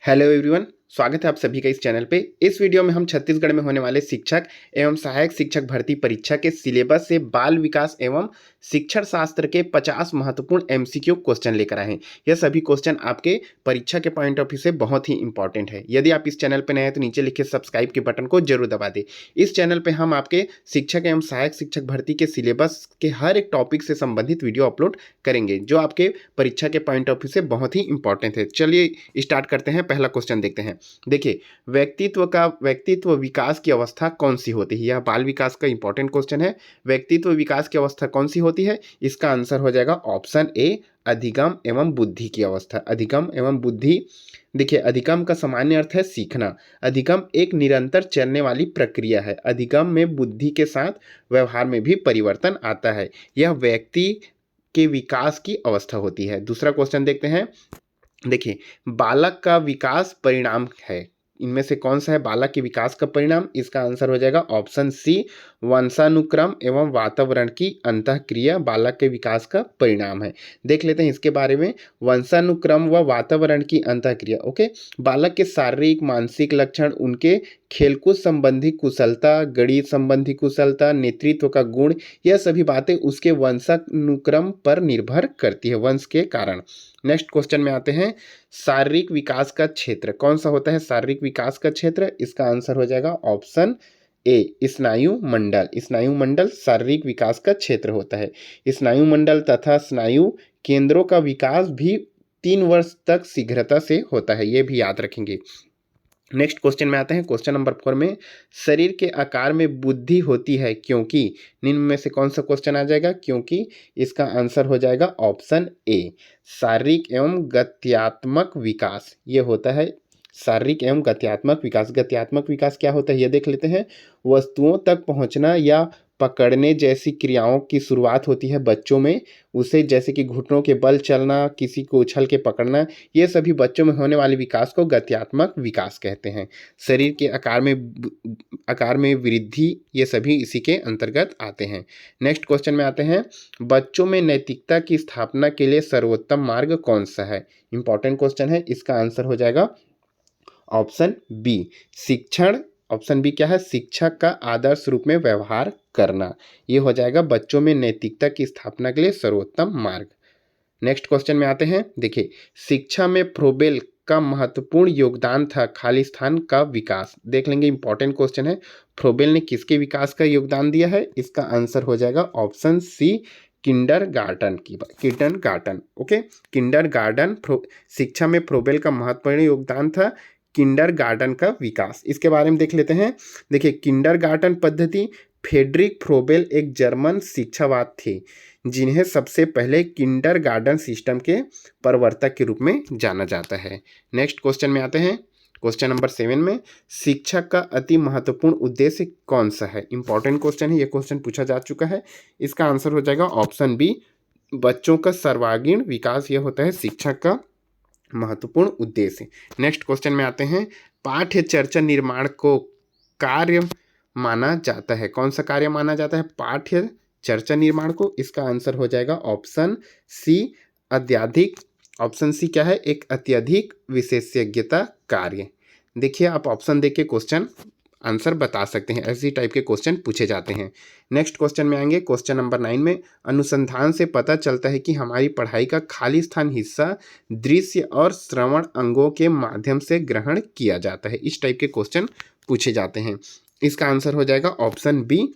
Hello everyone, स्वागत है आप सभी का इस चैनल पे। इस वीडियो में हम छत्तीसगढ़ में होने वाले शिक्षक एवं सहायक शिक्षक भर्ती परीक्षा के सिलेबस से बाल विकास एवं शिक्षण शास्त्र के 50 महत्वपूर्ण एमसीक्यू क्वेश्चन लेकर आए हैं। यह सभी क्वेश्चन आपके परीक्षा के पॉइंट ऑफ व्यू से बहुत ही इंपॉर्टेंट है। यदि आप इस चैनल पर नए हैं तो नीचे लिखे सब्सक्राइब के बटन को जरूर दबा दें। इस चैनल पर हम आपके शिक्षक एवं सहायक शिक्षक भर्ती के सिलेबस के हर एक टॉपिक से संबंधित वीडियो अपलोड करेंगे जो आपके परीक्षा के पॉइंट ऑफ व्यू से बहुत ही इंपॉर्टेंट है। चलिए स्टार्ट करते हैं। पहला क्वेश्चन देखते हैं। देखिए, व्यक्तित्व विकास की अवस्था कौन सी होती है? यह बाल विकास का इंपॉर्टेंट क्वेश्चन है। व्यक्तित्व विकास की अवस्था कौन सी होती है? इसका आंसर हो जाएगा ऑप्शन ए, अधिगम एवं बुद्धि की अवस्था। अधिगम एवं बुद्धि। देखिए, अधिगम का सामान्य अर्थ है सीखना। अधिगम एक निरंतर चलने वाली प्रक्रिया है। अधिगम में बुद्धि के साथ व्यवहार में भी परिवर्तन आता है। यह व्यक्ति के विकास की अवस्था होती है। दूसरा क्वेश्चन देखते हैं। देखिए, बालक का विकास परिणाम है। इनमें से कौन सा है बालक के विकास का परिणाम? इसका आंसर हो जाएगा ऑप्शन सी, वंशानुक्रम एवं वातावरण की अंतःक्रिया बालक के विकास का परिणाम है। देख लेते हैं इसके बारे में। वंशानुक्रम व वातावरण की अंतःक्रिया। ओके, बालक के शारीरिक मानसिक लक्षण, उनके खेलकूद संबंधी कुशलता, गणित संबंधी कुशलता, नेतृत्व का गुण, यह सभी बातें उसके वंशानुक्रम पर निर्भर करती है, वंश के कारण। नेक्स्ट क्वेश्चन में आते हैं। शारीरिक विकास का क्षेत्र कौन सा होता है? शारीरिक विकास का क्षेत्र, इसका आंसर हो जाएगा ऑप्शन ए, स्नायु मंडल। स्नायु मंडल शारीरिक विकास का क्षेत्र होता है। स्नायु मंडल तथा स्नायु केंद्रों का विकास भी 3 वर्ष तक शीघ्रता से होता है, ये भी याद रखेंगे। नेक्स्ट क्वेश्चन में आते हैं। क्वेश्चन नंबर 4 में, शरीर के आकार में बुद्धि होती है क्योंकि, निम्न में से कौन सा क्वेश्चन आ जाएगा? क्योंकि। इसका आंसर हो जाएगा ऑप्शन ए, शारीरिक एवं गत्यात्मक विकास। ये होता है शारीरिक एवं गत्यात्मक विकास। गत्यात्मक विकास क्या होता है ये देख लेते हैं। वस्तुओं तक पहुंचना या पकड़ने जैसी क्रियाओं की शुरुआत होती है बच्चों में। उसे जैसे कि घुटनों के बल चलना, किसी को उछल के पकड़ना, ये सभी बच्चों में होने वाले विकास को गत्यात्मक विकास कहते हैं। शरीर के आकार में वृद्धि, ये सभी इसी के अंतर्गत आते हैं। नेक्स्ट क्वेश्चन में आते हैं। बच्चों में नैतिकता की स्थापना के लिए सर्वोत्तम मार्ग कौन सा है? इंपॉर्टेंट क्वेश्चन है। इसका आंसर हो जाएगा ऑप्शन बी, शिक्षण। ऑप्शन बी क्या है? शिक्षक का आदर्श रूप में व्यवहार करना। ये हो जाएगा बच्चों में नैतिकता की स्थापना के लिए सर्वोत्तम मार्ग। नेक्स्ट क्वेश्चन में आते हैं। देखिए, शिक्षा में फ्रोबेल का महत्वपूर्ण योगदान था खाली स्थान का विकास। देख लेंगे, इंपॉर्टेंट क्वेश्चन है। फ्रोबेल ने किसके विकास का योगदान दिया है? इसका आंसर हो जाएगा ऑप्शन सी, किंडरगार्टन की। किंडरगार्टन। Okay, kindergarten. शिक्षा में फ्रोबेल का महत्वपूर्ण योगदान था किंडरगार्टन का विकास। इसके बारे में देख लेते हैं। देखिए, किंडरगार्टन पद्धति, फ्रेडरिक फ्रोबेल एक जर्मन शिक्षाविद थे जिन्हें सबसे पहले किंडरगार्टन सिस्टम के प्रवर्तक के रूप में जाना जाता है। नेक्स्ट क्वेश्चन में आते हैं। क्वेश्चन नंबर 7 में, शिक्षक का अति महत्वपूर्ण उद्देश्य कौन सा है? इंपॉर्टेंट क्वेश्चन है, ये क्वेश्चन पूछा जा चुका है। इसका आंसर हो जाएगा ऑप्शन बी, बच्चों का सर्वांगीण विकास। यह होता है शिक्षक का महत्वपूर्ण उद्देश्य। नेक्स्ट क्वेश्चन में आते हैं। पाठ्य चर्चा निर्माण को कार्य माना जाता है। कौन सा कार्य माना जाता है पाठ्य चर्चा निर्माण को? इसका आंसर हो जाएगा ऑप्शन सी, अत्यधिक। ऑप्शन सी क्या है? एक अत्यधिक विशेषज्ञता कार्य। देखिए, आप ऑप्शन देख के क्वेश्चन आंसर बता सकते हैं, ऐसी टाइप के क्वेश्चन पूछे जाते हैं। नेक्स्ट क्वेश्चन में आएंगे। क्वेश्चन नंबर 9 में, अनुसंधान से पता चलता है कि हमारी पढ़ाई का खाली स्थान हिस्सा दृश्य और श्रवण अंगों के माध्यम से ग्रहण किया जाता है। इस टाइप के क्वेश्चन पूछे जाते हैं। इसका आंसर हो जाएगा ऑप्शन बी,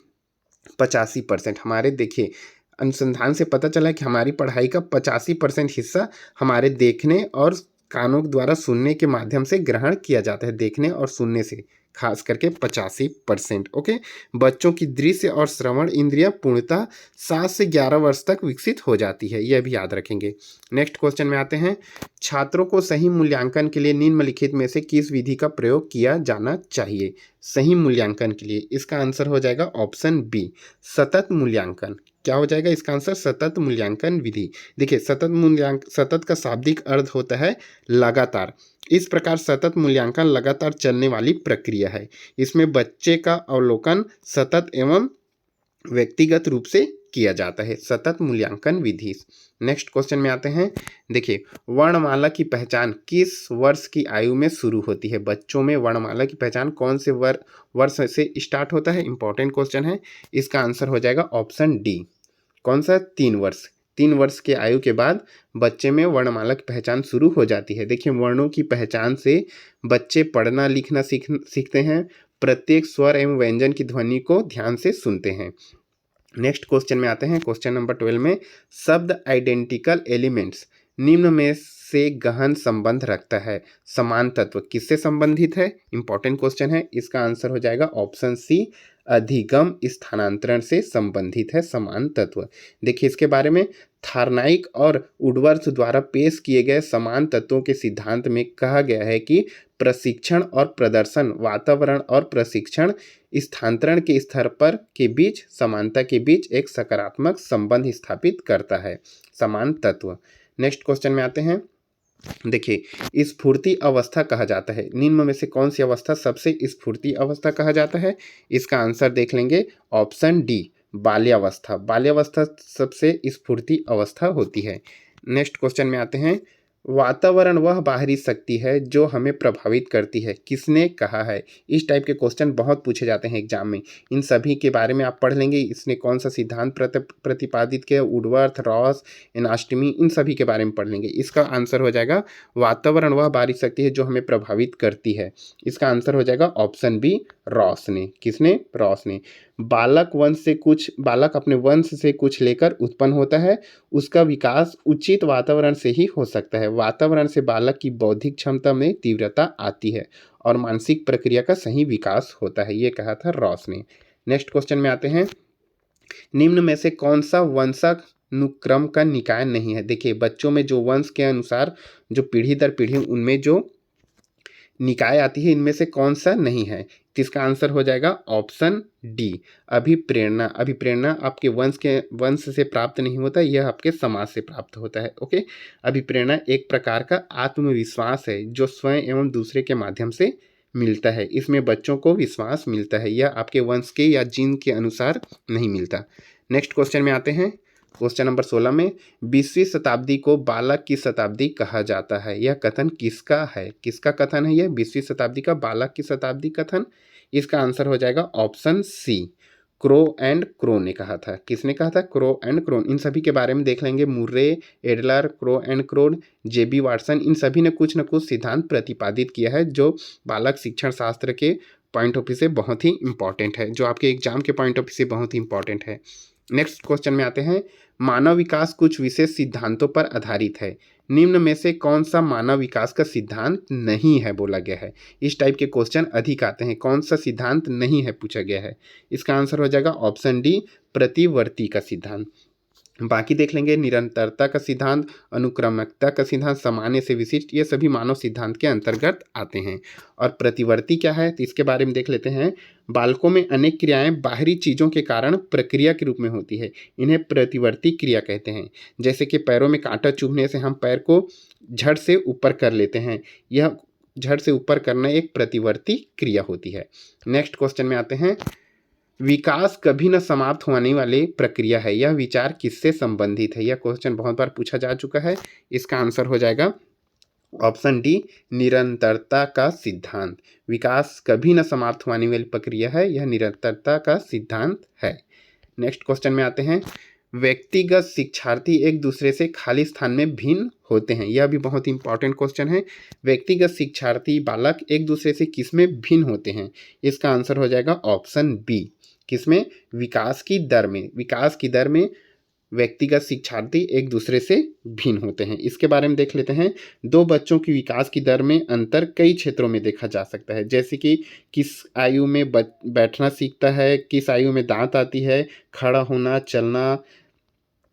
85%। हमारे देखिए, अनुसंधान से पता चला कि हमारी पढ़ाई का 85% हिस्सा हमारे देखने और कानों द्वारा सुनने के माध्यम से ग्रहण किया जाता है। देखने और सुनने से खास करके 85%। ओके, बच्चों की दृश्य और श्रवण इंद्रियां पूर्णतः 7 से 11 वर्ष तक विकसित हो जाती है, यह भी याद रखेंगे। नेक्स्ट क्वेश्चन में आते हैं। छात्रों को सही मूल्यांकन के लिए निम्नलिखित में से किस विधि का प्रयोग किया जाना चाहिए? सही मूल्यांकन के लिए इसका आंसर हो जाएगा ऑप्शन बी, सतत मूल्यांकन। क्या हो जाएगा इसका आंसर? सतत मूल्यांकन विधि। देखिए, सतत का शाब्दिक अर्थ होता है लगातार। इस प्रकार सतत मूल्यांकन लगातार चलने वाली प्रक्रिया है। इसमें बच्चे का अवलोकन सतत एवं व्यक्तिगत रूप से किया जाता है। सतत मूल्यांकन विधि। नेक्स्ट क्वेश्चन में आते हैं। देखिए, वर्णमाला की पहचान किस वर्ष की आयु में शुरू होती है? बच्चों में वर्णमाला की पहचान कौन से वर्ष से स्टार्ट होता है? इंपॉर्टेंट क्वेश्चन है। इसका आंसर हो जाएगा ऑप्शन डी। कौन सा? 3 वर्ष। 3 वर्ष के आयु के बाद बच्चे में वर्णमाला की पहचान शुरू हो जाती है। देखिए, वर्णों की पहचान से बच्चे पढ़ना लिखना सीखते हैं, प्रत्येक स्वर एवं व्यंजन की ध्वनि को ध्यान से सुनते हैं। नेक्स्ट क्वेश्चन में आते हैं। क्वेश्चन नंबर 12 में शब्द आइडेंटिकल एलिमेंट्स निम्न में से गहन संबंध रखता है। समान तत्व किससे संबंधित है? इंपॉर्टेंट क्वेश्चन है। इसका आंसर हो जाएगा ऑप्शन सी, अधिगम स्थानांतरण से संबंधित है समान तत्व। देखिए, इसके बारे में थार्नाइक और वुडवर्थ द्वारा पेश किए गए समान तत्वों के सिद्धांत में कहा गया है कि प्रशिक्षण और प्रदर्शन, वातावरण और प्रशिक्षण स्थानांतरण के स्तर पर के बीच समानता के बीच एक सकारात्मक संबंध स्थापित करता है समान तत्व। नेक्स्ट क्वेश्चन में आते हैं। देखिए, स्फूर्ति अवस्था कहा जाता है। निम्न में से कौन सी अवस्था सबसे स्फूर्ति अवस्था कहा जाता है? इसका आंसर देख लेंगे, ऑप्शन डी, बाल्यावस्था। बाल्यावस्था सबसे स्फूर्ति अवस्था होती है। नेक्स्ट क्वेश्चन में आते हैं। वातावरण वह बाहरी शक्ति है जो हमें प्रभावित करती है, किसने कहा है? इस टाइप के क्वेश्चन बहुत पूछे जाते हैं एग्जाम में। इन सभी के बारे में आप पढ़ लेंगे। इसने कौन सा सिद्धांत प्रतिपादित किया? वुडवर्थ, रॉस, एनास्टमी, इन सभी के बारे में पढ़ लेंगे। इसका आंसर हो जाएगा वातावरण वह बाहरी शक्ति है जो हमें प्रभावित करती है। इसका आंसर हो जाएगा ऑप्शन बी, रॉस ने। किसने? रॉस ने। बालक अपने वंश से कुछ लेकर उत्पन्न होता है, उसका विकास उचित वातावरण से ही हो सकता है। वातावरण से बालक की बौद्धिक क्षमता में तीव्रता आती है और मानसिक प्रक्रिया का सही विकास होता है, ये कहा था रॉस ने। नेक्स्ट क्वेश्चन में आते हैं। निम्न में से कौन सा वंशानुक्रम का निकाय नहीं है? देखिए, बच्चों में जो वंश के अनुसार जो पीढ़ी दर पीढ़ी उनमें जो निकाय आती है, इनमें से कौन सा नहीं है? तो इसका आंसर हो जाएगा ऑप्शन डी, अभिप्रेरणा। अभिप्रेरणा आपके वंश से प्राप्त नहीं होता, यह आपके समाज से प्राप्त होता है। ओके, अभिप्रेरणा एक प्रकार का आत्मविश्वास है जो स्वयं एवं दूसरे के माध्यम से मिलता है। इसमें बच्चों को विश्वास मिलता है, यह आपके वंश के या जीन के अनुसार नहीं मिलता। नेक्स्ट क्वेश्चन में आते हैं। क्वेश्चन नंबर 16 में 20वीं शताब्दी को बालक की शताब्दी कहा जाता है। यह कथन किसका है? किसका कथन है यह 20वीं शताब्दी का बालक की शताब्दी कथन? इसका आंसर हो जाएगा option C, crow and crow ने कहा था। किसने कहा था? Crow and crown. इन सभी के बारे में देख लेंगे। Murray, Adler, Crow and Crow, J B Watson, इन सभी ने कुछ न कुछ सिद्धांत प्रतिपादित किया है जो बालक शिक्षण शास्त्र के पॉइंट ऑफ व्यू से बहुत ही इंपॉर्टेंट है, जो आपके एग्जाम के पॉइंट ऑफ व्यू से बहुत ही इंपॉर्टेंट है। नेक्स्ट क्वेश्चन में आते हैं। मानव विकास कुछ विशेष सिद्धांतों पर आधारित है, निम्न में से कौन सा मानव विकास का सिद्धांत नहीं है बोला गया है? इस टाइप के क्वेश्चन अधिक आते हैं। कौन सा सिद्धांत नहीं है पूछा गया है? इसका आंसर हो जाएगा ऑप्शन डी, प्रतिवर्ती का सिद्धांत। बाकी देख लेंगे। निरंतरता का सिद्धांत, अनुक्रमकता का सिद्धांत, सामान्य से विशिष्ट, ये सभी मानव सिद्धांत के अंतर्गत आते हैं। और प्रतिवर्ती क्या है तो इसके बारे में देख लेते हैं। बालकों में अनेक क्रियाएं बाहरी चीज़ों के कारण प्रक्रिया के रूप में होती है, इन्हें प्रतिवर्ती क्रिया कहते हैं। जैसे कि पैरों में कांटा चुभने से हम पैर को झट से ऊपर कर लेते हैं, यह झट से ऊपर करना एक प्रतिवर्ती क्रिया होती है। नेक्स्ट क्वेश्चन में आते हैं। विकास कभी न समाप्त होने वाली प्रक्रिया है, यह विचार किससे संबंधित है? यह क्वेश्चन बहुत बार पूछा जा चुका है। इसका आंसर हो जाएगा ऑप्शन डी, निरंतरता का सिद्धांत। विकास कभी न समाप्त होने वाली प्रक्रिया है, यह निरंतरता का सिद्धांत है। नेक्स्ट क्वेश्चन में आते हैं। व्यक्तिगत शिक्षार्थी एक दूसरे से खाली स्थान में भिन्न होते हैं, यह भी बहुत इंपॉर्टेंट क्वेश्चन है। व्यक्तिगत शिक्षार्थी बालक एक दूसरे से किसमें भिन्न होते हैं? इसका आंसर हो जाएगा ऑप्शन बी, किसमें? विकास की दर में। विकास की दर में व्यक्तिगत शिक्षार्थी एक दूसरे से भिन्न होते हैं। इसके बारे में देख लेते हैं। दो बच्चों की विकास की दर में अंतर कई क्षेत्रों में देखा जा सकता है, जैसे कि किस आयु में बैठना सीखता है, किस आयु में दांत आती है, खड़ा होना, चलना,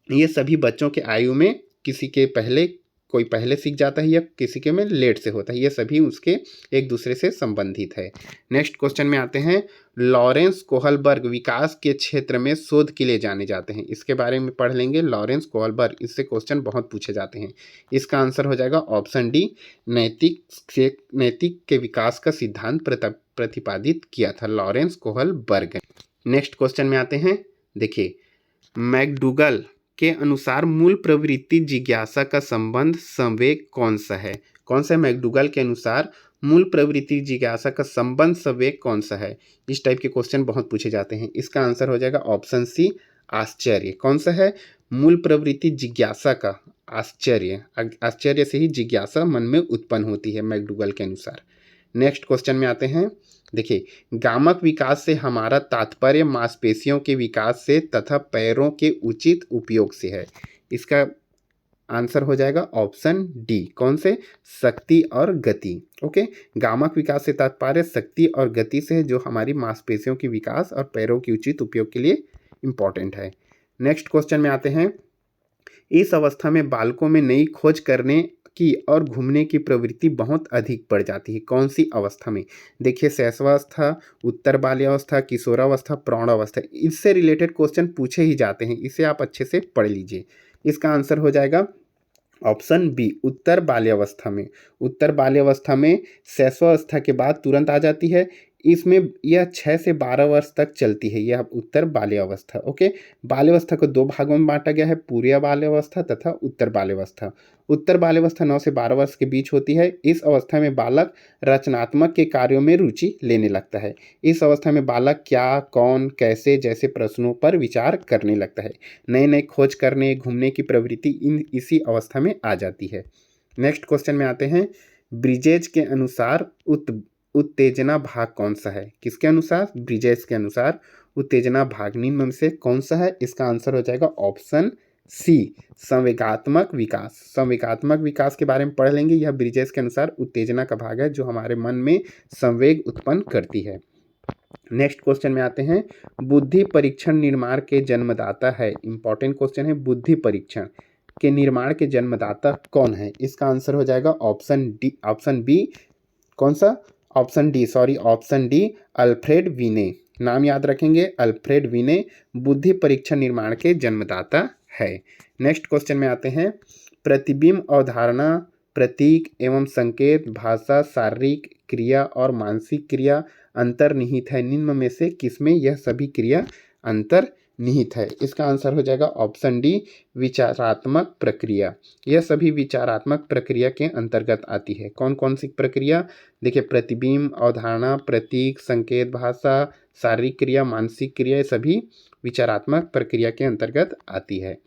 ये सभी बच्चों के आयु में किसी के पहले, कोई पहले सीख जाता है या किसी के में लेट से होता है, ये सभी उसके एक दूसरे से संबंधित है। नेक्स्ट क्वेश्चन में आते हैं। लॉरेंस कोहलबर्ग विकास के क्षेत्र में शोध के लिए जाने जाते हैं, इसके बारे में पढ़ लेंगे। लॉरेंस कोहलबर्ग, इससे क्वेश्चन बहुत पूछे जाते हैं। इसका आंसर हो जाएगा ऑप्शन डी, नैतिक के विकास का सिद्धांत प्रतिपादित किया था लॉरेंस कोहलबर्ग। नेक्स्ट क्वेश्चन में आते हैं। देखिए, मैकडूगल के अनुसार मूल प्रवृत्ति जिज्ञासा का संबंध संवेग कौन सा है? कौन सा है? मैकडूगल के अनुसार मूल प्रवृत्ति जिज्ञासा का संबंध संवेग कौन सा है? इस टाइप के क्वेश्चन बहुत पूछे जाते हैं। इसका आंसर हो जाएगा ऑप्शन सी, आश्चर्य। कौन सा है? मूल प्रवृत्ति जिज्ञासा का आश्चर्य। आश्चर्य से ही जिज्ञासा मन में उत्पन्न होती है मैकडूगल के अनुसार। नेक्स्ट क्वेश्चन में आते हैं। देखिए, गामक विकास से हमारा तात्पर्य मांसपेशियों के विकास से तथा पैरों के उचित उपयोग से है। इसका आंसर हो जाएगा ऑप्शन डी। कौन से? शक्ति और गति। ओके, गामक विकास से तात्पर्य शक्ति और गति से, जो हमारी मांसपेशियों की विकास और पैरों के उचित उपयोग के लिए इंपॉर्टेंट है। नेक्स्ट क्वेश्चन में आते हैं। इस अवस्था में बालकों में नई खोज करने की और घूमने की प्रवृत्ति बहुत अधिक बढ़ जाती है। कौन सी अवस्था में? देखिए, शैशवावस्था, उत्तर बाल्यावस्था, किशोरावस्था, प्रौढ़ावस्था, इससे रिलेटेड क्वेश्चन पूछे ही जाते हैं। इसे आप अच्छे से पढ़ लीजिए। इसका आंसर हो जाएगा ऑप्शन बी, उत्तर बाल्यावस्था में। उत्तर बाल्यावस्था में शैशवावस्था के बाद तुरंत आ जाती है। इसमें यह 6 से 12 वर्ष तक चलती है, यह उत्तर बाल्यावस्था। ओके, बाल्यावस्था को 2 भागों में बांटा गया है, पूर्व बाल्यावस्था तथा उत्तर बाल्यावस्था। उत्तर बाल्यावस्था 9 से 12 वर्ष के बीच होती है। इस अवस्था में बालक रचनात्मक के कार्यों में रुचि लेने लगता है। इस अवस्था में बालक क्या, कौन, कैसे जैसे प्रश्नों पर विचार करने लगता है। नए नए खोज करने, घूमने की प्रवृत्ति इसी अवस्था में आ जाती है। नेक्स्ट क्वेश्चन में आते हैं। ब्रिजेज के अनुसार उत्तेजना भाग कौन सा है? किसके अनुसार? ब्रिजेज के अनुसार उत्तेजना भाग निम्न में से कौन सा है? इसका आंसर हो जाएगा ऑप्शन सी, संवेगात्मक विकास। संवेगात्मक विकास के बारे में पढ़ लेंगे। यह ब्रिजेज के अनुसार उत्तेजना का भाग है, जो हमारे मन में संवेग उत्पन्न करती है। नेक्स्ट क्वेश्चन में आते हैं। बुद्धि परीक्षण निर्माण के जन्मदाता है। इंपॉर्टेंट क्वेश्चन है। बुद्धि परीक्षण के निर्माण के जन्मदाता कौन है? इसका आंसर हो जाएगा ऑप्शन डी, ऑप्शन बी। कौन सा? Option D, sorry, option D, Alfred वीने। नाम याद रखेंगे, अल्फ्रेड वीने बुद्धि परीक्षण निर्माण के जन्मदाता है। नेक्स्ट क्वेश्चन में आते हैं। प्रतिबिंब अवधारणा, प्रतीक एवं संकेत, भाषा, शारीरिक क्रिया और मानसिक क्रिया अंतर्निहित है। निम्न में से किसमें यह सभी क्रिया अंतर्निहित है? इसका आंसर हो जाएगा ऑप्शन डी, विचारात्मक प्रक्रिया। यह सभी विचारात्मक प्रक्रिया के अंतर्गत आती है। कौन कौन सी प्रक्रिया? देखिए, प्रतिबिंब, अवधारणा, प्रतीक, संकेत, भाषा, शारीरिक क्रिया, मानसिक क्रिया, सभी विचारात्मक प्रक्रिया के अंतर्गत आती है।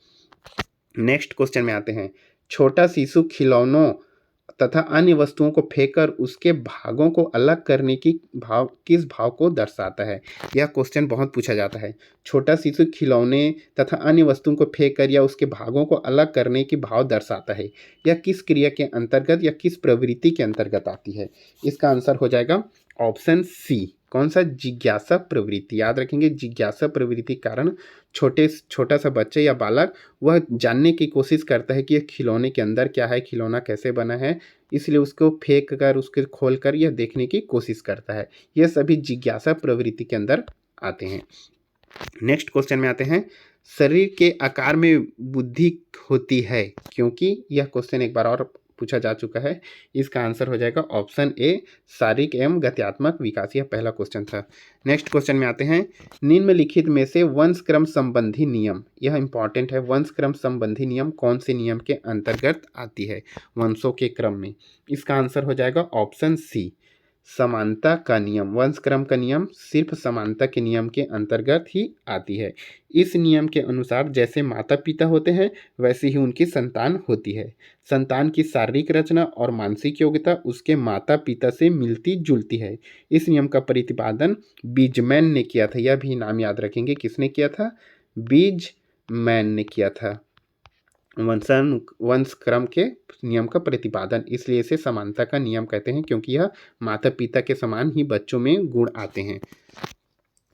नेक्स्ट क्वेश्चन में आते हैं। छोटा शिशु खिलौनों तथा अन्य वस्तुओं को फेंककर उसके भागों को अलग करने की किस भाव को दर्शाता है? यह क्वेश्चन बहुत पूछा जाता है। छोटा शिशु खिलौने तथा अन्य वस्तुओं को फेंककर या उसके भागों को अलग करने की भाव दर्शाता है। यह किस क्रिया के अंतर्गत या किस प्रवृत्ति के अंतर्गत आती है? इसका आंसर हो जाएगा ऑप्शन सी। कौन सा? जिज्ञासा प्रवृत्ति। याद रखेंगे, जिज्ञासा प्रवृत्ति के कारण छोटा सा बच्चा या बालक वह जानने की कोशिश करता है कि यह खिलौने के अंदर क्या है, खिलौना कैसे बना है, इसलिए उसको फेंक कर, उसके खोल कर यह देखने की कोशिश करता है। यह सभी जिज्ञासा प्रवृत्ति के अंदर आते हैं। नेक्स्ट क्वेश्चन में आते हैं। शरीर के आकार में बुद्धि होती है क्योंकि? यह क्वेश्चन एक बार और पूछा जा चुका है। इसका आंसर हो जाएगा ऑप्शन ए, शारीरिक एवं गत्यात्मक विकास। यह पहला क्वेश्चन था। नेक्स्ट क्वेश्चन में आते हैं। निम्नलिखित में से वंशक्रम संबंधी नियम, यह इंपॉर्टेंट है, वंशक्रम संबंधी नियम कौन से नियम के अंतर्गत आती है वंशों के क्रम में? इसका आंसर हो जाएगा ऑप्शन सी, समानता का नियम। वंशक्रम का नियम सिर्फ समानता के नियम के अंतर्गत ही आती है। इस नियम के अनुसार जैसे माता पिता होते हैं वैसे ही उनकी संतान होती है। संतान की शारीरिक रचना और मानसिक योग्यता उसके माता पिता से मिलती जुलती है। इस नियम का प्रतिपादन बीजमैन ने किया था। यह भी नाम याद रखेंगे, किसने किया था? बीजमैन ने किया था। वंशक्रम के नियम का प्रतिपादन, इसलिए इसे समानता का नियम कहते हैं, क्योंकि यह माता पिता के समान ही बच्चों में गुण आते हैं।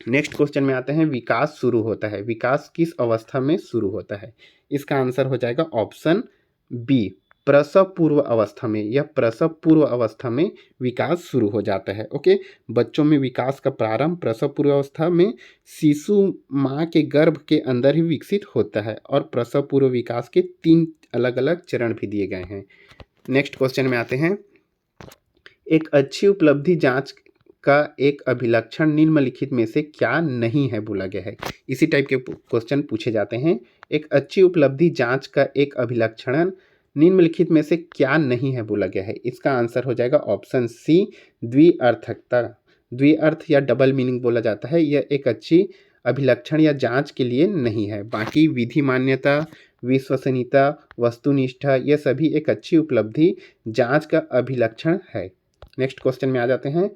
नेक्स्ट क्वेश्चन में आते हैं। विकास शुरू होता है। विकास किस अवस्था में शुरू होता है? इसका आंसर हो जाएगा ऑप्शन बी, प्रसव पूर्व अवस्था में। यह प्रसव पूर्व अवस्था में विकास शुरू हो जाता है। ओके, बच्चों में विकास का प्रारंभ प्रसव पूर्व अवस्था में शिशु माँ के गर्भ के अंदर ही विकसित होता है और प्रसव पूर्व विकास के 3 अलग अलग चरण भी दिए गए हैं। नेक्स्ट क्वेश्चन में आते हैं। एक अच्छी उपलब्धि जांच का एक अभिलक्षण निम्नलिखित में से क्या नहीं है बोला गया है। इसी टाइप के क्वेश्चन पूछे जाते हैं। एक अच्छी उपलब्धि जांच का एक अभिलक्षण निम्नलिखित में से क्या नहीं है बोला गया है। इसका आंसर हो जाएगा ऑप्शन सी, द्विअर्थकता। द्विअर्थ या डबल मीनिंग बोला जाता है, यह एक अच्छी अभिलक्षण या जांच के लिए नहीं है। बाकी विधि मान्यता, विश्वसनीयता, वस्तुनिष्ठा, ये सभी एक अच्छी उपलब्धि जांच का अभिलक्षण है। नेक्स्ट क्वेश्चन में आ जाते हैं।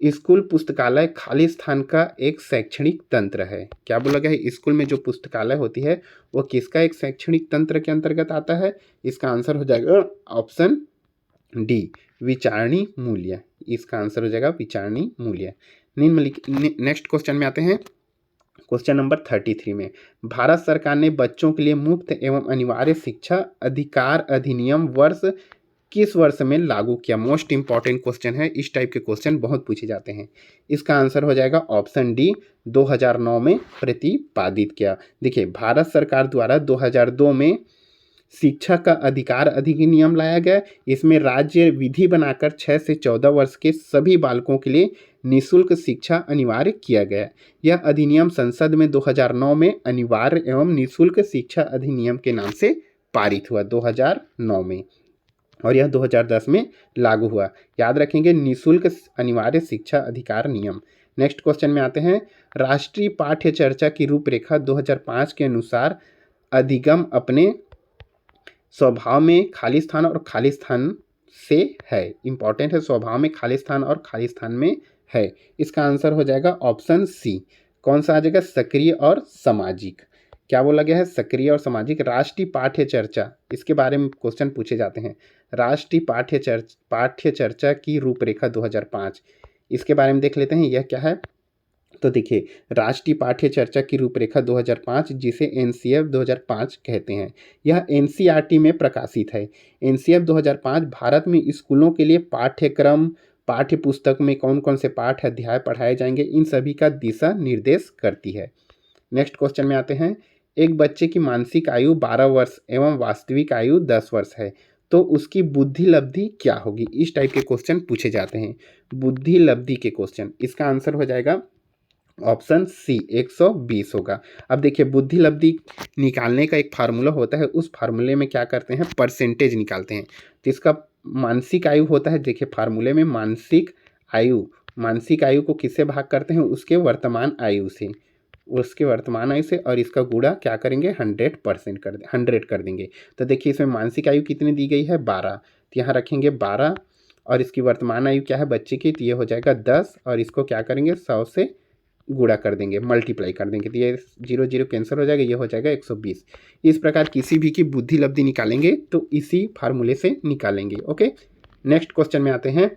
स्कूल पुस्तकालय खाली स्थान का एक शैक्षणिक तंत्र है। क्या बोला गया है? स्कूल में जो पुस्तकालय होती है वो किसका एक शैक्षणिक तंत्र के अंतर्गत आता है? इसका आंसर हो जाएगा ऑप्शन डी, विचारणी मूल्य। इसका आंसर हो जाएगा विचारणी मूल्य। नेक्स्ट क्वेश्चन में आते हैं। क्वेश्चन नंबर 33 में, भारत सरकार ने बच्चों के लिए मुफ्त एवं अनिवार्य शिक्षा अधिकार अधिनियम किस वर्ष में लागू किया? मोस्ट इंपॉर्टेंट क्वेश्चन है। इस टाइप के क्वेश्चन बहुत पूछे जाते हैं। इसका आंसर हो जाएगा ऑप्शन डी, 2009 में प्रतिपादित किया। देखिए, भारत सरकार द्वारा 2002 में शिक्षा का अधिकार अधिनियम लाया गया। इसमें राज्य विधि बनाकर 6 से 14 वर्ष के सभी बालकों के लिए निःशुल्क शिक्षा अनिवार्य किया गया। यह अधिनियम संसद में 2009 में अनिवार्य एवं निःशुल्क शिक्षा अधिनियम के नाम से पारित हुआ 2009 में, और यह 2010 में लागू हुआ। याद रखेंगे, निःशुल्क अनिवार्य शिक्षा अधिकार नियम। नेक्स्ट क्वेश्चन में आते हैं। राष्ट्रीय पाठ्य चर्चा की रूपरेखा 2005 के अनुसार अधिगम अपने स्वभाव में खाली स्थान और खाली स्थान से है। इंपॉर्टेंट है, स्वभाव में खाली स्थान और खाली स्थान में है। इसका आंसर हो जाएगा ऑप्शन सी। कौन सा आ जाएगा? सक्रिय और सामाजिक। क्या बोला गया है? सक्रिय और सामाजिक। राष्ट्रीय पाठ्य चर्चा, इसके बारे में क्वेश्चन पूछे जाते हैं। राष्ट्रीय पाठ्य चर्चा की रूपरेखा 2005, इसके बारे में देख लेते हैं। यह क्या है? तो देखिए, राष्ट्रीय पाठ्य चर्चा की रूपरेखा 2005, जिसे एनसीएफ 2005 कहते हैं, यह एनसीईआरटी में प्रकाशित है। एनसीएफ 2005 भारत में स्कूलों के लिए पाठ्यक्रम, पाठ्य पुस्तक में कौन कौन से पाठ अध्याय पढ़ाए जाएंगे, इन सभी का दिशा निर्देश करती है। नेक्स्ट क्वेश्चन में आते हैं। एक बच्चे की मानसिक आयु 12 वर्ष एवं वास्तविक आयु 10 वर्ष है, तो उसकी बुद्धि लब्धि क्या होगी? इस टाइप के क्वेश्चन पूछे जाते हैं, बुद्धि लब्धि के क्वेश्चन। इसका आंसर हो जाएगा ऑप्शन सी, 120 होगा। अब देखिए, बुद्धि लब्धि निकालने का एक फार्मूला होता है। उस फार्मूले में क्या करते हैं? परसेंटेज निकालते हैं। तो इसका मानसिक आयु होता है। देखिए, फार्मूले में मानसिक आयु को किससे भाग करते हैं? उसके वर्तमान आयु से, और इसका गुणा क्या करेंगे? 100 कर देंगे। तो देखिए, इसमें मानसिक आयु कितनी दी गई है? 12। तो यहाँ रखेंगे 12, और इसकी वर्तमान आयु क्या है बच्चे की? तो ये हो जाएगा 10, और इसको क्या करेंगे? 100 से गुणा कर देंगे, मल्टीप्लाई कर देंगे। तो ये 0 0 कैंसिल हो जाएगा, ये हो जाएगा 120। इस प्रकार किसी भी की बुद्धि लब्धि निकालेंगे तो इसी फार्मूले से निकालेंगे। ओके, नेक्स्ट क्वेश्चन में आते हैं।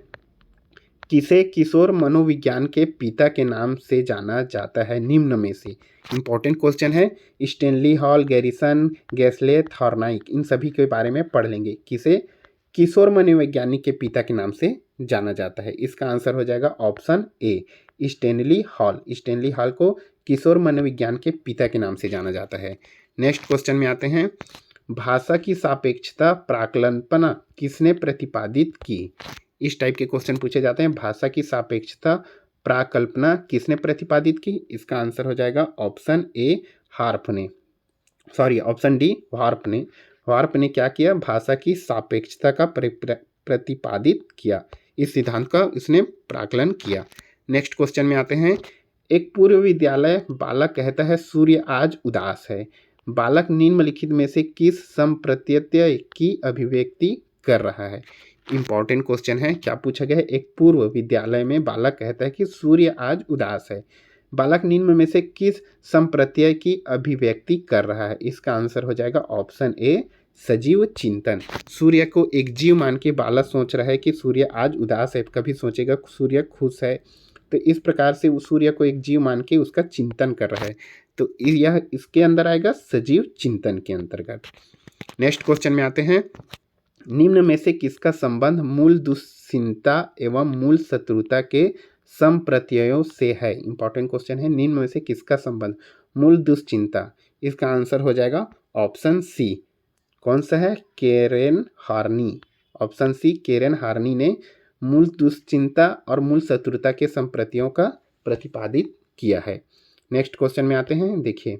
किसे किशोर मनोविज्ञान के पिता के नाम से जाना जाता है? निम्न में से। इंपॉर्टेंट क्वेश्चन है। स्टेनली हॉल, गैरिसन, गैसले, थॉर्नाइक, इन सभी के बारे में पढ़ लेंगे। किसे किशोर मनोवैज्ञानिक के पिता के नाम से जाना जाता है? इसका आंसर हो जाएगा option A, Stanley hall. Stanley hall को किशोर मनोविज्ञान के पिता के नाम से जाना जाता है। नेक्स्ट क्वेश्चन में आते हैं। भाषा की सापेक्षता प्राकल्पना किसने प्रतिपादित की? इस टाइप के क्वेश्चन पूछे जाते हैं। भाषा की सापेक्षता प्राकल्पना किसने प्रतिपादित की? इसका आंसर हो जाएगा ऑप्शन ए, हार्प ने। ऑप्शन डी, हार्प ने। हार्प ने क्या किया? भाषा की सापेक्षता का प्रतिपादित किया। इस सिद्धांत का इसने प्राकलन किया। नेक्स्ट क्वेश्चन में आते हैं। एक पूर्व विद्यालय बालक कहता है सूर्य आज उदास है। बालक निम्नलिखित में से किस संप्रत्यय की अभिव्यक्ति कर रहा है? इंपॉर्टेंट क्वेश्चन है। क्या पूछा गया है? एक पूर्व विद्यालय में बालक कहता है कि सूर्य आज उदास है। बालक निम्न में से किस संप्रत्यय की अभिव्यक्ति कर रहा है? इसका आंसर हो जाएगा ऑप्शन ए, सजीव चिंतन। सूर्य को एक जीव मान के बालक सोच रहा है कि सूर्य आज उदास है, कभी सोचेगा सूर्य खुश है। तो इस प्रकार से सूर्य को एक जीव मान के उसका चिंतन कर रहा है, तो यह इसके अंदर आएगा, सजीव चिंतन के अंतर्गत। नेक्स्ट क्वेश्चन में आते हैं। निम्न में से किसका संबंध मूल दुश्चिंता एवं मूल शत्रुता के संप्रत्ययों से है? इंपॉर्टेंट क्वेश्चन है। निम्न में से किसका संबंध मूल दुश्चिंता? इसका आंसर हो जाएगा ऑप्शन सी। कौन सा है? Karen Horney. Option C, Karen Horney ने मूल दुश्चिंता और मूल शत्रुता के संप्रतियों का प्रतिपादित किया है। नेक्स्ट क्वेश्चन में आते हैं। देखिए,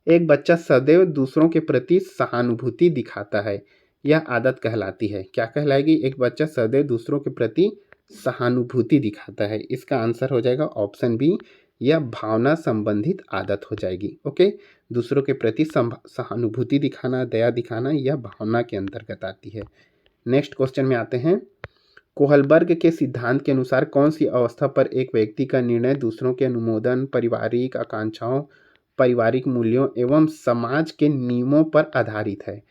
एक बच्चा सदैव दूसरों के प्रति सहानुभूति दिखाता है, यह आदत कहलाती है। क्या कहलाएगी? एक बच्चा सदैव दूसरों के प्रति सहानुभूति दिखाता है। इसका आंसर हो जाएगा ऑप्शन बी, यह भावना संबंधित आदत हो जाएगी। ओके, दूसरों के प्रति सहानुभूति दिखाना, दया दिखाना, यह भावना के अंतर्गत आती है। नेक्स्ट क्वेश्चन में आते हैं। कोहलबर्ग के सिद्धांत के अनुसार कौन सी अवस्था पर एक व्यक्ति का निर्णय दूसरों के अनुमोदन, पारिवारिक आकांक्षाओं, पारिवारिक मूल्यों एवं समाज के नियमों पर आधारित है?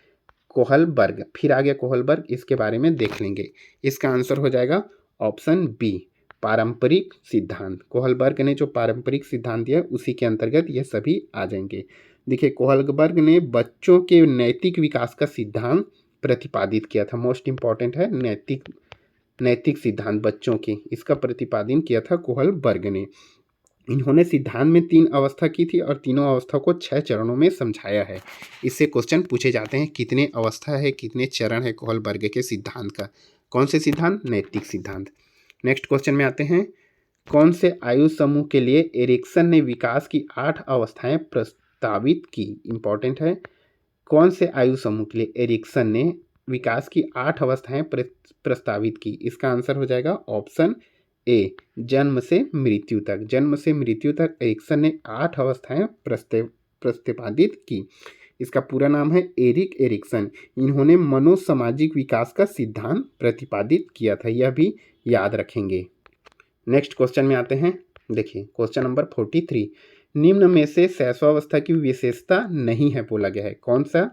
कोहलबर्ग, फिर आ गया कोहलबर्ग, इसके बारे में देख लेंगे। इसका आंसर हो जाएगा ऑप्शन बी, पारंपरिक सिद्धांत। कोहलबर्ग ने जो पारंपरिक सिद्धांत दिया उसी के अंतर्गत ये सभी आ जाएंगे। देखिए, कोहलबर्ग ने बच्चों के नैतिक विकास का सिद्धांत प्रतिपादित किया था। मोस्ट इंपॉर्टेंट है नैतिक सिद्धांत बच्चों के, इसका प्रतिपादन किया था कोहलबर्ग ने। इन्होंने सिद्धांत में 3 अवस्था की थी और तीनों अवस्था को 6 चरणों में समझाया है। इससे क्वेश्चन पूछे जाते हैं कितने अवस्था है, कितने चरण है कोहलबर्ग के सिद्धांत का। कौन से सिद्धांत? नैतिक सिद्धांत। नेक्स्ट क्वेश्चन में आते हैं। कौन से आयु समूह के लिए एरिक्सन ने विकास की 8 अवस्थाएं प्रस्तावित की? इंपॉर्टेंट है। कौन से आयु समूह के लिए एरिक्सन ने विकास की 8 अवस्थाएं प्रस्तावित की? इसका आंसर हो जाएगा ऑप्शन ए, जन्म से मृत्यु तक। जन्म से मृत्यु तक एरिक्सन ने 8 अवस्थाएं प्रतिपादित की। इसका पूरा नाम है एरिक एरिक्सन। इन्होंने मनोसामाजिक विकास का सिद्धांत प्रतिपादित किया था, यह भी याद रखेंगे। नेक्स्ट क्वेश्चन में आते हैं। देखिए, क्वेश्चन नंबर 43। निम्न में से शैशवावस्था की विशेषता नहीं है बोला गया है। कौन सा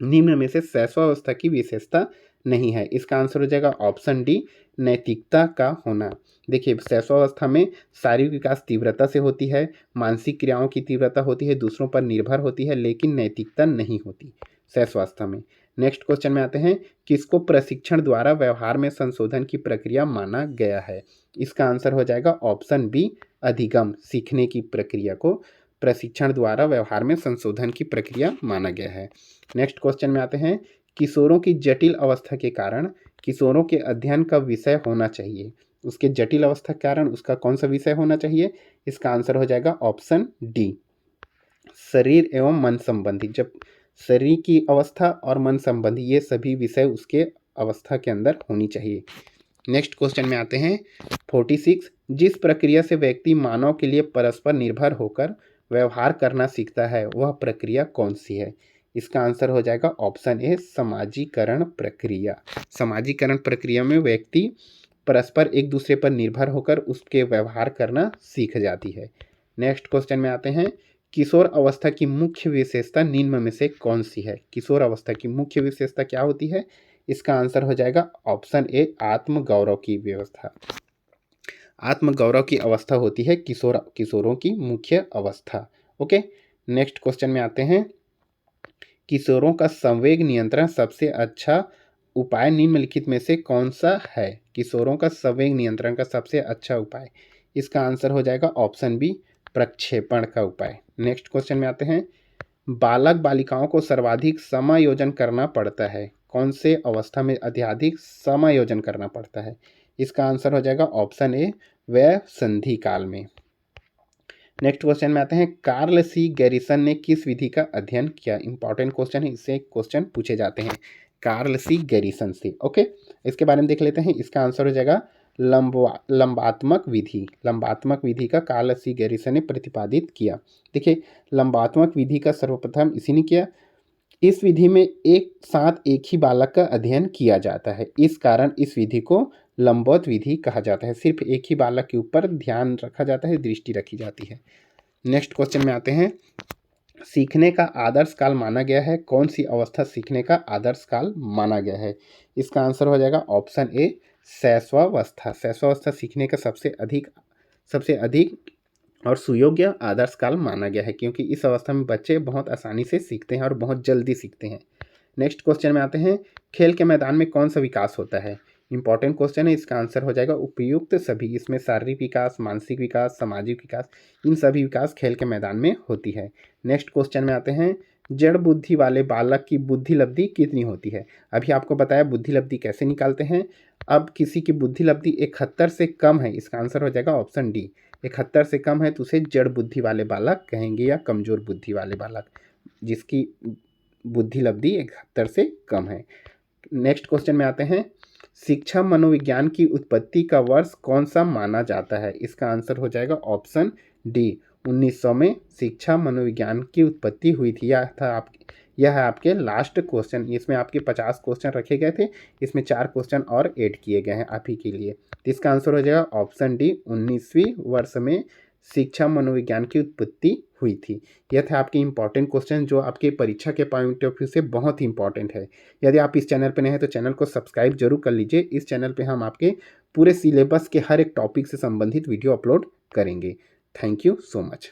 निम्न में से शैशवावस्था की विशेषता नहीं है? इसका आंसर हो जाएगा ऑप्शन डी, नैतिकता का होना। देखिए, शैशवावस्था में शारीरिक विकास तीव्रता से होती है, मानसिक क्रियाओं की तीव्रता होती है, दूसरों पर निर्भर होती है, लेकिन नैतिकता नहीं होती शैशवावस्था में। नेक्स्ट क्वेश्चन में आते हैं। किसको प्रशिक्षण द्वारा व्यवहार में संशोधन की प्रक्रिया माना गया है? इसका आंसर हो जाएगा ऑप्शन बी, अधिगम। सीखने की प्रक्रिया को प्रशिक्षण द्वारा व्यवहार में संशोधन की प्रक्रिया माना गया है। नेक्स्ट क्वेश्चन में आते हैं। किशोरों की जटिल अवस्था के कारण किशोरों के अध्ययन का विषय होना चाहिए। उसके जटिल अवस्था के कारण उसका कौन सा विषय होना चाहिए? इसका आंसर हो जाएगा ऑप्शन डी, शरीर एवं मन संबंधी। जब शरीर की अवस्था और मन संबंधी ये सभी विषय उसके अवस्था के अंदर होनी चाहिए। नेक्स्ट क्वेश्चन में आते हैं। 46। जिस प्रक्रिया से व्यक्ति मानव के लिए परस्पर निर्भर होकर व्यवहार करना सीखता है वह प्रक्रिया कौन सी है? इसका आंसर हो जाएगा ऑप्शन ए, समाजीकरण प्रक्रिया। समाजीकरण प्रक्रिया में व्यक्ति परस्पर एक दूसरे पर निर्भर होकर उसके व्यवहार करना सीख जाती है। नेक्स्ट क्वेश्चन में आते हैं। किशोर अवस्था की मुख्य विशेषता निम्न में से कौन सी है? किशोर अवस्था की मुख्य विशेषता क्या होती है? इसका आंसर हो जाएगा ऑप्शन ए, आत्मगौरव की व्यवस्था। आत्मगौरव की अवस्था होती है किशोरों की मुख्य अवस्था। ओके, नेक्स्ट क्वेश्चन में आते हैं। किशोरों का संवेग नियंत्रण सबसे अच्छा उपाय निम्नलिखित में से कौन सा है? किशोरों का संवेग नियंत्रण का सबसे अच्छा उपाय, इसका आंसर हो जाएगा ऑप्शन बी, प्रक्षेपण का उपाय। नेक्स्ट क्वेश्चन में आते हैं। बालक बालिकाओं को सर्वाधिक समायोजन करना पड़ता है, कौन से अवस्था में अत्यधिक समायोजन करना पड़ता है? इसका आंसर हो जाएगा ऑप्शन ए, वय संधि काल में। नेक्स्ट क्वेश्चन में आते हैं। कार्ल सी गैरिसन ने किस विधि का अध्ययन किया? इंपॉर्टेंट क्वेश्चन है, इससे क्वेश्चन पूछे जाते हैं कार्ल सी गैरिसन से। ओके, इसके बारे में देख लेते हैं। इसका आंसर हो जाएगा लंबात्मक विधि। लंबात्मक विधि का कार्ल सी गैरिसन ने प्रतिपादित किया। देखिए, लंबात्मक विधि का सर्वप्रथम इसी ने किया। इस विधि में एक साथ एक ही बालक का अध्ययन किया जाता है, इस कारण इस विधि को लंबवत विधि कहा जाता है। सिर्फ एक ही बालक के ऊपर ध्यान रखा जाता है, दृष्टि रखी जाती है। नेक्स्ट क्वेश्चन में आते हैं। सीखने का आदर्श काल माना गया है, कौन सी अवस्था सीखने का आदर्श काल माना गया है? इसका आंसर हो जाएगा ऑप्शन ए, शैशवावस्था। शैशवावस्था सीखने का सबसे अधिक और सुयोग्य आदर्श काल माना गया है, क्योंकि इस अवस्था में बच्चे बहुत आसानी से सीखते हैं और बहुत जल्दी सीखते हैं। नेक्स्ट क्वेश्चन में आते हैं। खेल के मैदान में कौन सा विकास होता है? इंपॉर्टेंट क्वेश्चन है, इसका आंसर हो जाएगा उपयुक्त सभी। इसमें शारीरिक विकास, मानसिक विकास, सामाजिक विकास, इन सभी विकास खेल के मैदान में होती है। नेक्स्ट क्वेश्चन में आते हैं। जड़ बुद्धि वाले बालक की बुद्धि लब्धि कितनी होती है? अभी आपको बताया बुद्धि लब्धि कैसे निकालते हैं, अब किसी की बुद्धि लब्धि 71 से कम है, इसका आंसर हो जाएगा ऑप्शन डी। 71 से कम है तो उसे जड़ बुद्धि वाले बालक कहेंगे या कमजोर बुद्धि वाले बालक, जिसकी बुद्धि लब्धि 71 से कम है। नेक्स्ट क्वेश्चन में आते हैं, शिक्षा मनोविज्ञान की उत्पत्ति का वर्ष कौन सा माना जाता है? इसका आंसर हो जाएगा ऑप्शन डी। 1900 में शिक्षा मनोविज्ञान की उत्पत्ति हुई थी। यह है आपके लास्ट क्वेश्चन। इसमें आपके 50 क्वेश्चन रखे गए थे, इसमें 4 क्वेश्चन और ऐड किए गए हैं आप ही के लिए। तो इसका आंसर हो जाएगा ऑप्शन डी। 19वीं वर्ष में शिक्षा मनोविज्ञान की उत्पत्ति हुई थी। यह थे आपके इंपॉर्टेंट क्वेश्चन जो आपके परीक्षा के पॉइंट ऑफ व्यू से बहुत ही इंपॉर्टेंट है। यदि आप इस चैनल पर नए हैं तो चैनल को सब्सक्राइब जरूर कर लीजिए। इस चैनल पे हम आपके पूरे सिलेबस के हर एक टॉपिक से संबंधित वीडियो अपलोड करेंगे। Thank you so much.